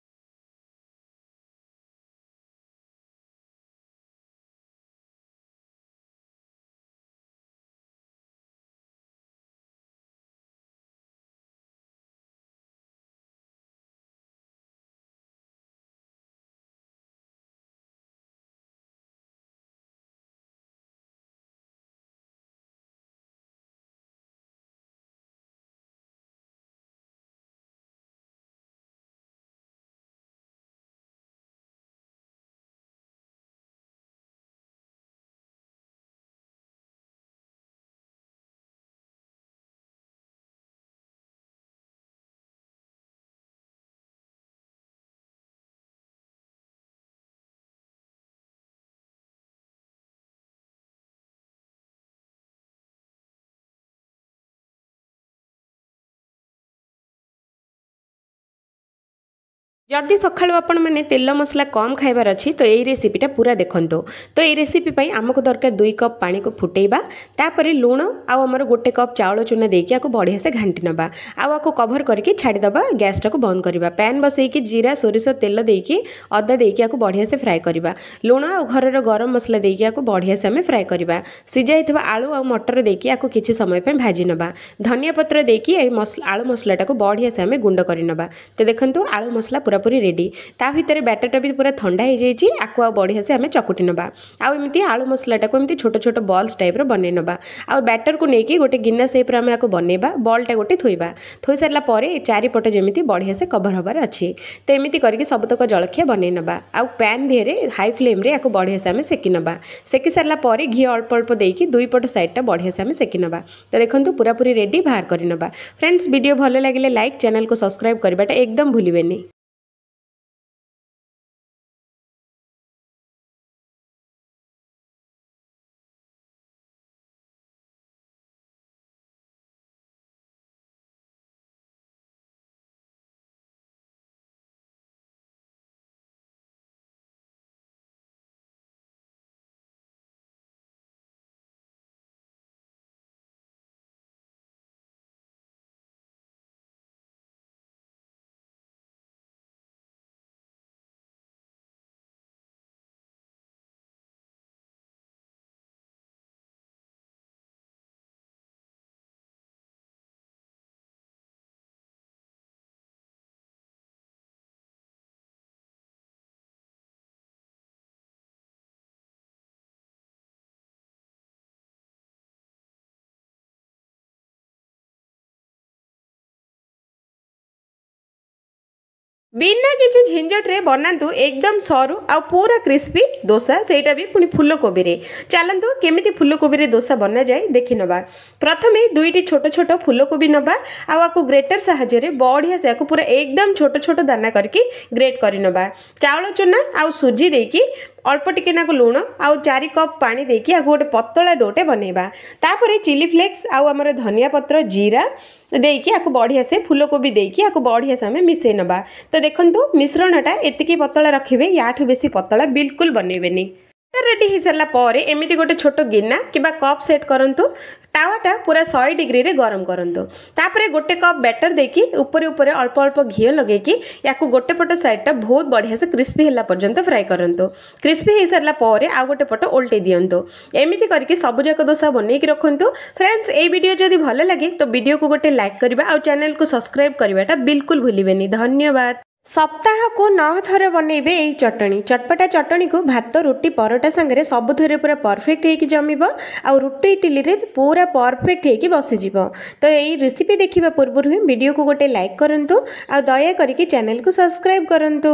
जदि सका आपण मैंने तेल मसला कम खाइबार अच्छी तो यही रेसीपीटा पूरा देखु। तो ये रेसीपी आमको दरकार 2 कप पानी को फुटेबा तापर लुण आमर 1 कप चाउल चूना देकी आपको बढ़िया से घाटी नवा आपको कभर करके छाड़ीदबा गैस टाक बंद करवा पैन बसैकी जीरा सोरिष तेल देकी अदा देकी आपको बढ़िया से फ्राए करवा लुण आ घर गरम मसला देकी आपको बढ़िया से आम फ्राए करवा सीझाई आलू आ मटर देकी आपको किसी समय पर भाजी नवा धनिया पत्र देकी आलू मसलाटा को बढ़िया से आम गुंड कर नवा। तो देखो आलू मसला पूरा पूरी रेडी ता भितर बैटरटा भी पूरा ठंडा हो जाइए आपको आ बढ़िया से आम चकुटी नवा आमती आलू मसलाटा को एमती छोट छोट बॉल्स टाइप बन नवा आ बैटर को लेकिन गोटे गिना सेप आम आपको बनवा बॉलटा गोटे थोइबा थोई सारा चारिपट जमी बढ़िया से कभर हबार अच्छी। तो एमती करके सबतक जलखिया बन नवा आ पैन देहरे हाई फ्लेम रे आपको बढ़िया से आम सेकी नवा सेकी सारा घी अल्प अल्प देकी 2 पट साइडटा बढ़िया से आम सेकी नवा। तो देखो पूरा पूरी रेडी बाहर कर नवा। फ्रेंड्स वीडियो भल लगे लाइक चैनल को सब्सक्राइब करवाटा एकदम भूलिबेनी। बिना किसी झंझट रे बनातु एकदम सरू आ पूरा क्रिस्पी डोसा सेटा भी पुणी फूलकोबी रे। चलतु केमिति फूलकोबी रे डोसा बना जाए देखि नबा। प्रथमे 2टी छोट छोट फूलकोबी नबा आको ग्रेटर साहाय्य बढ़िया से पूरा एकदम छोट छोट दाना करके ग्रेट कर नबा चाउल चूना आ सुजी देकी अल्प टिके नाक लुण आ 4 कप पानी देकी आको गोटे पतला डोटे बनैबा तापर चिली फ्लेक्स आमर धनिया पत्र जीरा देकी आको बढ़िया से फूलकोबी देकी आको बढ़िया से आम मिसई नबा। तो देखंतु मिश्रणटा एतिकी पतला रखिबे याठू बेसी पतला बिल्कुल बनैबेनी। रेडी हो सारा पर एमती गोटे छोट गिना कि कप सेट करंतु टावाटा पूरा 100 डिग्री रे गरम करंतु तापरे गोटे कप बैटर देकी ऊपर ऊपर अल्प अल्प घी लगेकी याकू गोटे पट साइडटा बहुत बढ़िया से क्रिस्पी होला पर्यंत फ्राए करंतु क्रिस्पी हो सारा पर आ गोटे पट उल्टे दियंतु एमती करके सब जाक डोसा बनैकी रखंतु। फ्रेंड्स ए वीडियो जदि भल लगे तो वीडियो को गोटे लाइक करबा और चैनल को सब्सक्राइब करवाटा बिल्कुल भूलिबेनी। धन्यवाद। सप्ताह को 9 थर बनइबे एई चटणी चटपटा चटणी को भात रोटी परोटा संगे सबुथरे पूरा परफेक्ट होइकी जमिबो आ रोटी इडली रे पूरा परफेक्ट होइकी बसिजिबो। तो एई रेसिपी देखिबा पूर्व वीडियो को गोटे लाइक करंतु आ दया करिके चैनल को सब्सक्राइब करंतु।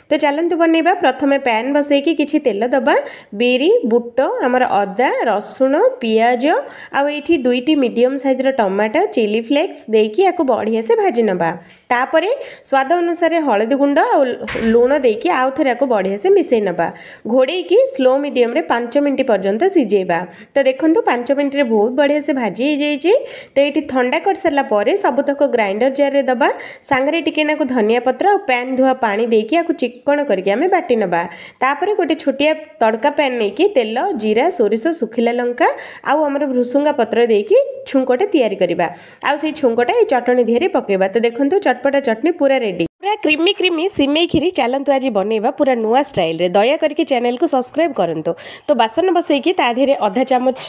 तो चलंतु बनइबा। प्रथमे पैन बसैकी किछि तेल दबा बेरी बुट हमर अदा रसुण पियाज आ एठी 2टी मीडियम साइज रो टमाटो चिली फ्लेक्स देकी आको बढ़िया से भाजी नबा तापरे स्वाद अनुसार हलदी गुंड और लुण देकी आउ थे आपको बढ़िया से मिसई नबा घोड़े की स्लो मीडियम रे 5 मिनट पर्यंत सिझेबा। तो देखंतु 5 मिनट रे बहुत बढ़िया से भाजी हो जाइए। तो ये ठंडा कर सारा पर सबुतक ग्राइंडर जार रे दबा सांगरे टिके नाको धनिया पत्र और पैन धुआ पानी देकी आको चिक्कण करके आमे बाटी नबा तापरे गोटे छोटिया तड़का पैन नेकी तेल जीरा सोरिष सुखिला लंका आउ हमर भृसुंगा पत्र देकी छुंकटे तैयारी करबा आ से छुंकटा ए चटणी धेरे पकेबा। तो देखंतु चटपटा चटनी पूरा रेडी पूरा क्रीमी क्रीमी सिमेई खीरी चलतु आज बनइबा पूरा नुआ स्टाइल रे। दया करके चैनल को सब्सक्राइब करंतु। तो बासन बसैकी ता धेरे आधा चामच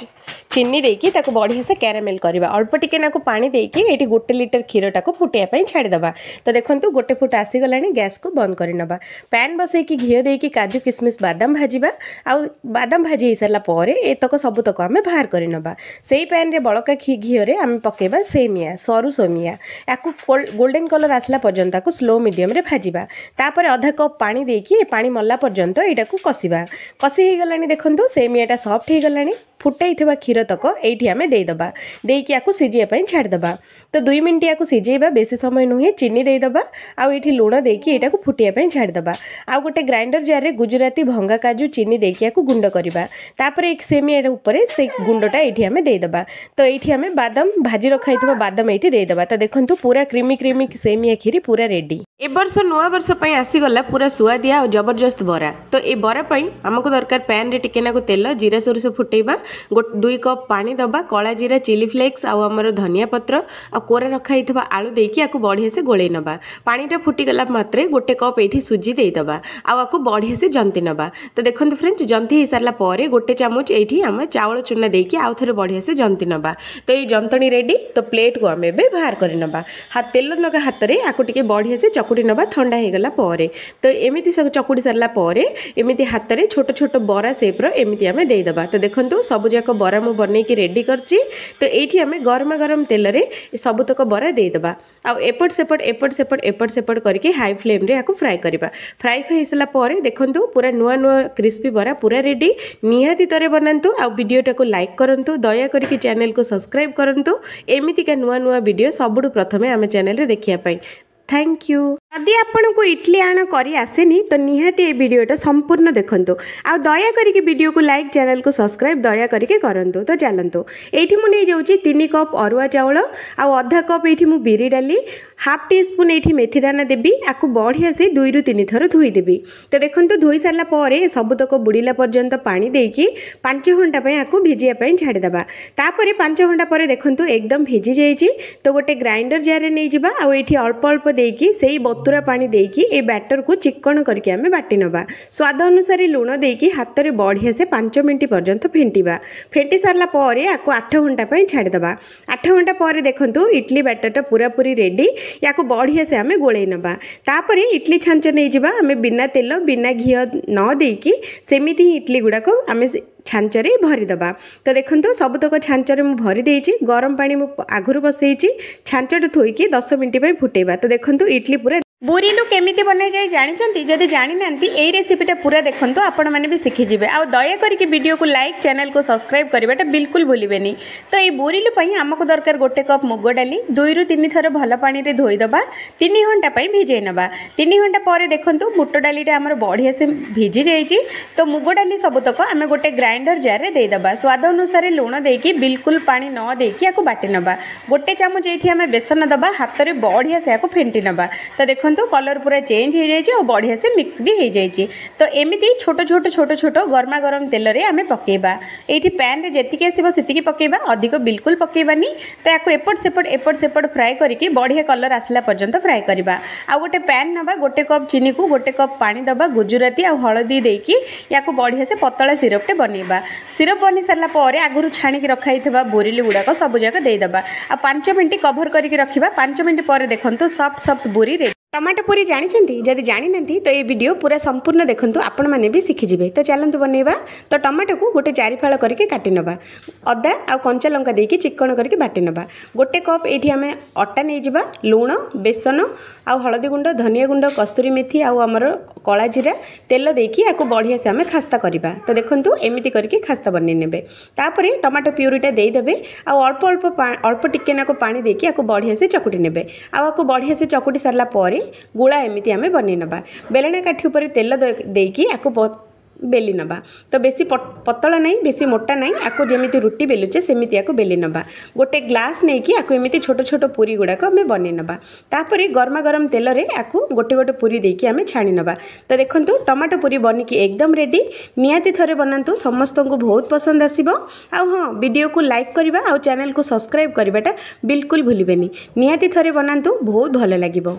चीनी देकी ताको बढ़िया से कैरामेल करबा अल्प टिके नाको पानी देकी एठी 1 लिटर क्षीरटा को फुटिया पई छाड़ी दबा। तो देखंतु 1 फुट आसी गलानी गैस को बंद करि नबा पैन बसैकी घी देकी काजू किशमिश बादाम भाजीबा आ बादाम भाजी हो सारा पर एतक सबुतक आमे बाहर करि नबा सेही पैन रे बळका घी रे आमे पकेबा सेमिया सरू सेमिया याकू गोल्डन कलर आसला पर्यंत को स्लो मीडियम रे भाजीबा तापर आधा कप पानी देकी पानी मल्ला पर्यंत एटा को कसिबा कसी हो गलानी। देखंतु सेमियाटा सॉफ्ट हो गलानी फुटाई क्षीर तक ये आम देदेबा देकी या सीझे छाड़देबा। तो 2 मिनट या सीझेबा बेसी समय नुहे चीनी देदेबा आठ लुण देकी यहाँ फुटाई छाड़देबा। आउ गोटे ग्राइंडर जार में गुजराती भंगा काजू चीनी देकी गुंड करवा तापर एक सेमिया उपरे से गुंडटा ये आम देदेबा। तो ये आम बादाम भाजी रखाई बादाम ये देदेबा। तो देखो पूरा क्रीमी क्रीमी सेमिया खीरी पूरा रेडी। ए वर्ष नुआ वर्ष आसीगला पूरा सुआदिया और जबरदस्त बरा। तो ये बरा आमको दरकार पैन रे टिके नाकु तेल जीरा सोरिष फुटेबा 2 कप पानी दबा कला जीरा चिली फ्लेक्स आमर धनिया पत्र आ कोरा रखाई आलू देकी या बढ़िया से गोले नबा। पानीटा फुटीगला मात्रे 1 कप ये सुजी देदेबा आपको बढ़िया से जंती नबा। तो देखो फ्रेंड्स जंती हो सारा पर 1 चामच ये आम चाउल चूना देकी आउ थे बढ़िया से जंती नबा। तो ये जंतणी रेडी। तो प्लेट को आम एबे बाहर कर नबा तेल नगा हाथ में आपको टिके बढ़िया से चकुड़ी नबा ठंडा हो गला पर। तो एमती चकुड़ी सारा पर एमती हाथ में छोट छोट बरा सेप्र एमती आम देदेबा। तो देखो सबुजाक बरा मु बनईकी रेडी करची। तो ये आम गरमा गरम तेल रे सबुतक बरा देदेबा आ एपट सेपट करके हाई फ्लेम रे आपको फ्राए करवा। फ्राए हो सारा पर देखो पूरा नुआ नुआ क्रिस्पी बरा पूरा रेडी। निहाती तरे बनातु आ वीडियोटा को लाइक करंतु दया करके चैनल को सब्सक्राइब करंतु एमितिका नुआ नुआ वीडियो सबुठु प्रथमे आम चैनल रे देखिया पाई। Thank you. यदि आपन को इडली आण करी आसेनी तो निहाती ये वीडियोटा संपूर्ण देखंतु आ दया करके वीडियो को लाइक चैनल को सब्सक्राइब दया करके करंतु। तो चलंतु एठी मु नै जाउची 3 कप अरुआ चाउल आ आधा कप एठी मु बिरी डाली हाफ टी स्पून एठी मेथी दाना देबी आकु बढ़िया से 2 रु 3 थर धोई देबी। तो देखंतु धोई सारला परे सबुतक बुड़ीला पर्यंत पानी देकी 5 घंटा पय आकु भिजिया पय छाडी देबा। तापरे 5 घंटा परे देखंतु एकदम भिजी जाईची। तो गोटे ग्राइंडर जार रे नै जिबा आ एठी अल्प अल्प देकी सेही बतुरा पानी देकी ए बैटर को चिक्कण करके आमे बाटी नबा। स्वाद अनुसार लुण देकी हाथ में बढ़िया से 5 मिनट पर्यंत फेंटिबा। फेंटी सारला परे आकु 8 घंटा पय छाडी देबा। 8 घंटा परे देखंतु इडली बैटरटा पूरा पूरी रेडी याको बढ़िया से आमे गोळेई नबा। तापरे इडली छांच नै जिबा आमे बिना तेल बिना घी न देकी सेमिति इडली गुडा को आमे छांचरे भरी दबा। तो देखो सबुतक छांचरे मु भरी देइची गरम पानी मु आगुरु बसैची छांचटे थोइकी 10 मिनट पय फुटेबा। तो देखो इडली पूरा बुरीलु केमिति बनाई जाए जानिचंती जदि जानि नांती एई रेसिपीटा पूरा देखंतु आपण माने भी सिखि जिवे आ दया करके वीडियो को लाइक चैनल को सब्सक्राइब करबाटा बिल्कुल भूलिबेनी। तो ए बुरीलु पई हमको दरकार 1 कप मुग डाली 2 रु 3 थर भल पानी रे धोई दबा 3 घंटा पई भिजै नबा। 3 घंटा परे देखंतु बुट डालीटा हमर बढ़िया से भिजी जाईची। तो मुग डाली सबुतक आमे गोटे ग्राइंडर जार रे देई दबा स्वाद अनुसार लुण देकी बिल्कुल पानी न देकी आको बाटी नबा। गोटे चामच एठी आमे बेसन दबा हाथ रे बढ़िया से आको फेंटी नबा। तो देखो कलर पूरा चेंज हो जाए और बढ़िया से मिक्स भी हो जाए। तो एमती छोट छोट गरमा गरम तेल रे आमे पकेबा। एठी पैन रे जेतिकी आसीबो सेतिकी पकेबा अधिक बिल्कुल पकेबानी। तो याको एपट सेपट फ्राए करके बढ़िया कलर आसला पर्यंत फ्राए करबा। आ गोटे पैन नबा 1 कप चीनी को 1 कप पानी दबा गुजराती आ हळदी देकी याको बढ़िया से पतला सिरपटे बनेबा। सिरप बनी सारला परे आगुरु छाणिकी रखाइथबा बोरिली गुडाक सब जाक देई दबा आ 5 मिनिट कवर करके रखिबा। 5 मिनिट परे देखंतु सॉफ्ट बोरी रेडी। टमाटो पूरी जानिछंती जदि जानि नंती तो ये वीडियो पूरा संपूर्ण देखंतु आपण माने भी सिखि जिवे। तो चलंतु बनेबा। तो टमाटो को गोटे 4 फाळ करके काटि नबा अदा आ कंचा लंका देकी चिक्कण करके बाटी नबा। 1 कप एठी हमें अटा नै जिबा लुण बेसन आ हळदी गुंड धनिया गुंड कस्तूरी मेथी आ हमर कला जीरा तेल देकी याको बढ़िया से आमे खास्ता करबा। तो देखंतु एमिति करके खास्ता बनै नेबे। तापरे टमाटो प्यूरीटा देई देबे आ अल्प टिके नाको पानी देकी याको बढ़िया से चकुटी नेबे। आ याको बढ़िया से चकुटी सारला परे गुड़ा एमती आमे बनै नबा। बेलना काठी ऊपर तेल देकी याको बेली नबा। तो बेसी पतला नहीं बेसी मोटा नहीं आपको जमी रुटी बेलुचे सेमती आपको बेली नबा। गोटे ग्लास नहीं कि आपको एमती छोट छोट पूरी गुड़ाक आम बन नबा। तापर गरमा गरम तेल रे आपको गोटे गोटे पूरी देकी आम छाणी नबा। तो देखंतु टमाटो पूरी बनिकी एकदम रेडी। निहाती थरे बनातु समस्त को बहुत पसंद आसीबो। आ हाँ वीडियो को लाइक करबा आ चैनल को सब्सक्राइब करबाटा बिल्कुल भूलिबेनी। निहाती थरे बनातु बहुत भल लागिबो।